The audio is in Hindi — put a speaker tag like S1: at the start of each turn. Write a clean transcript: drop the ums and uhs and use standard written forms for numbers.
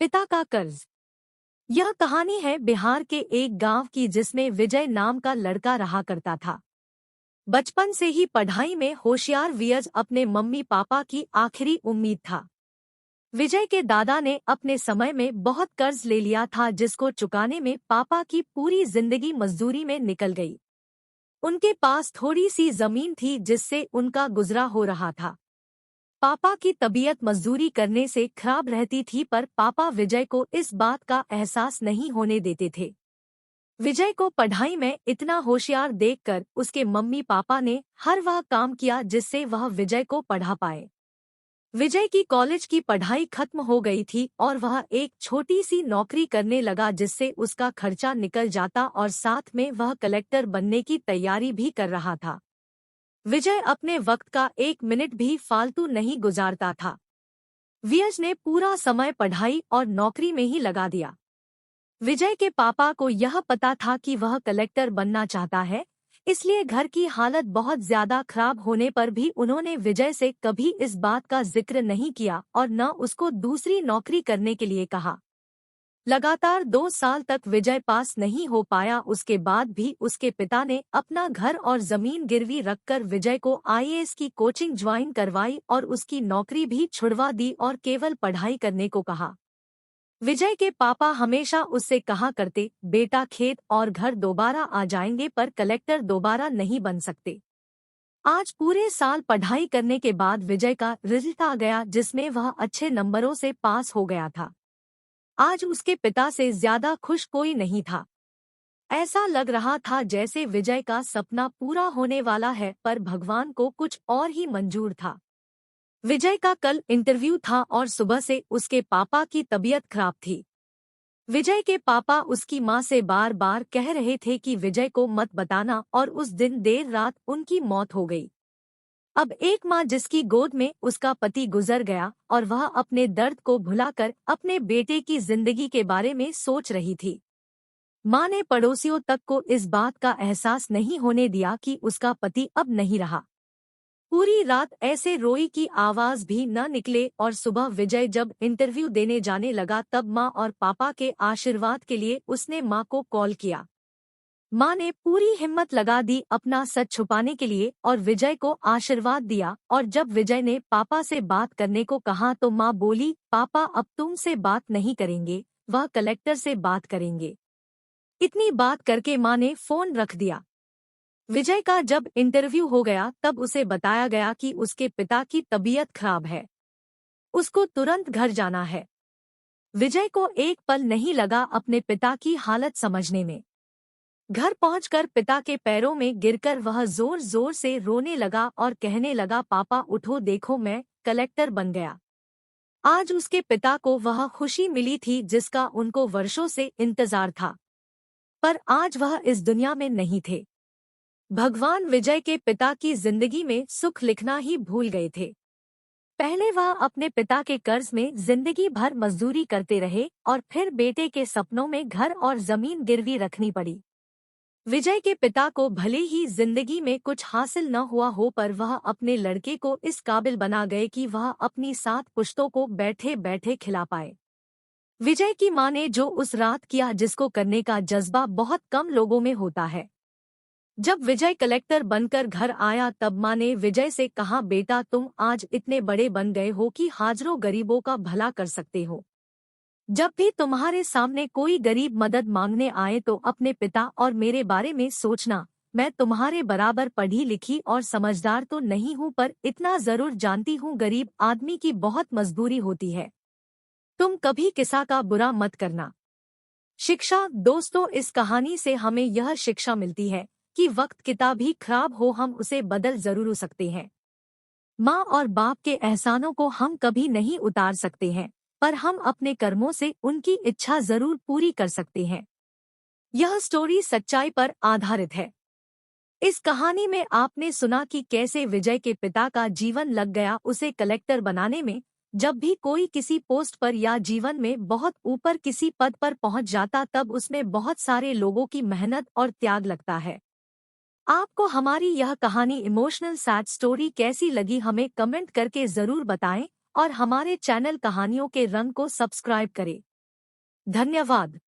S1: पिता का कर्ज। यह कहानी है बिहार के एक गांव की जिसमें विजय नाम का लड़का रहा करता था। बचपन से ही पढ़ाई में होशियार विजय अपने मम्मी पापा की आखिरी उम्मीद था। विजय के दादा ने अपने समय में बहुत कर्ज ले लिया था जिसको चुकाने में पापा की पूरी जिंदगी मजदूरी में निकल गई। उनके पास थोड़ी सी जमीन थी जिससे उनका गुजरा हो रहा था। पापा की तबीयत मजदूरी करने से खराब रहती थी पर पापा विजय को इस बात का एहसास नहीं होने देते थे। विजय को पढ़ाई में इतना होशियार देखकर उसके मम्मी पापा ने हर वह काम किया जिससे वह विजय को पढ़ा पाए। विजय की कॉलेज की पढ़ाई खत्म हो गई थी और वह एक छोटी सी नौकरी करने लगा जिससे उसका खर्चा निकल जाता और साथ में वह कलेक्टर बनने की तैयारी भी कर रहा था। विजय अपने वक्त का एक मिनट भी फालतू नहीं गुजारता था। विजय ने पूरा समय पढ़ाई और नौकरी में ही लगा दिया। विजय के पापा को यह पता था कि वह कलेक्टर बनना चाहता है, इसलिए घर की हालत बहुत ज्यादा खराब होने पर भी उन्होंने विजय से कभी इस बात का जिक्र नहीं किया और न उसको दूसरी नौकरी करने के लिए कहा। लगातार 2 साल तक विजय पास नहीं हो पाया। उसके बाद भी उसके पिता ने अपना घर और जमीन गिरवी रखकर विजय को आईएएस की कोचिंग ज्वाइन करवाई और उसकी नौकरी भी छुड़वा दी और केवल पढ़ाई करने को कहा। विजय के पापा हमेशा उससे कहा करते, बेटा खेत और घर दोबारा आ जाएंगे पर कलेक्टर दोबारा नहीं बन सकते। आज पूरे साल पढ़ाई करने के बाद विजय का रिजल्ट आ गया जिसमें वह अच्छे नंबरों से पास हो गया था। आज उसके पिता से ज्यादा खुश कोई नहीं था। ऐसा लग रहा था जैसे विजय का सपना पूरा होने वाला है पर भगवान को कुछ और ही मंजूर था। विजय का कल इंटरव्यू था और सुबह से उसके पापा की तबीयत खराब थी। विजय के पापा उसकी मां से बार बार कह रहे थे कि विजय को मत बताना और उस दिन देर रात उनकी मौत हो गई। अब एक माँ जिसकी गोद में उसका पति गुजर गया और वह अपने दर्द को भुलाकर अपने बेटे की जिंदगी के बारे में सोच रही थी। माँ ने पड़ोसियों तक को इस बात का एहसास नहीं होने दिया कि उसका पति अब नहीं रहा। पूरी रात ऐसे रोई की आवाज भी न निकले और सुबह विजय जब इंटरव्यू देने जाने लगा तब माँ और पापा के आशीर्वाद के लिए उसने माँ को कॉल किया। माँ ने पूरी हिम्मत लगा दी अपना सच छुपाने के लिए और विजय को आशीर्वाद दिया और जब विजय ने पापा से बात करने को कहा तो माँ बोली, पापा अब तुमसे बात नहीं करेंगे, वह कलेक्टर से बात करेंगे। इतनी बात करके माँ ने फोन रख दिया। विजय का जब इंटरव्यू हो गया तब उसे बताया गया कि उसके पिता की तबीयत खराब है, उसको तुरंत घर जाना है। विजय को एक पल नहीं लगा अपने पिता की हालत समझने में। घर पहुंचकर पिता के पैरों में गिरकर वह जोर जोर से रोने लगा और कहने लगा, पापा उठो, देखो मैं कलेक्टर बन गया। आज उसके पिता को वह खुशी मिली थी जिसका उनको वर्षों से इंतजार था, पर आज वह इस दुनिया में नहीं थे। भगवान विजय के पिता की जिंदगी में सुख लिखना ही भूल गए थे। पहले वह अपने पिता के कर्ज में जिंदगी भर मजदूरी करते रहे और फिर बेटे के सपनों में घर और जमीन गिरवी रखनी पड़ी। विजय के पिता को भले ही जिंदगी में कुछ हासिल न हुआ हो पर वह अपने लड़के को इस काबिल बना गए कि वह अपनी 7 पुश्तों को बैठे बैठे खिला पाए। विजय की मां ने जो उस रात किया जिसको करने का जज्बा बहुत कम लोगों में होता है। जब विजय कलेक्टर बनकर घर आया तब मां ने विजय से कहा, बेटा तुम आज इतने बड़े बन गए हो कि हाजरों गरीबों का भला कर सकते हो। जब भी तुम्हारे सामने कोई गरीब मदद मांगने आए तो अपने पिता और मेरे बारे में सोचना। मैं तुम्हारे बराबर पढ़ी लिखी और समझदार तो नहीं हूँ पर इतना जरूर जानती हूँ गरीब आदमी की बहुत मजबूरी होती है। तुम कभी किसी का बुरा मत करना। शिक्षा। दोस्तों, इस कहानी से हमें यह शिक्षा मिलती है कि वक्त कितना भी खराब हो हम उसे बदल जरूर सकते हैं। माँ और बाप के एहसानों को हम कभी नहीं उतार सकते हैं पर हम अपने कर्मों से उनकी इच्छा जरूर पूरी कर सकते हैं। यह स्टोरी सच्चाई पर आधारित है। इस कहानी में आपने सुना कि कैसे विजय के पिता का जीवन लग गया उसे कलेक्टर बनाने में। जब भी कोई किसी पोस्ट पर या जीवन में बहुत ऊपर किसी पद पर पहुंच जाता तब उसमें बहुत सारे लोगों की मेहनत और त्याग लगता है। आपको हमारी यह कहानी इमोशनल सैड स्टोरी कैसी लगी हमें कमेंट करके जरूर बताएं और हमारे चैनल कहानियों के रंग को सब्सक्राइब करें। धन्यवाद।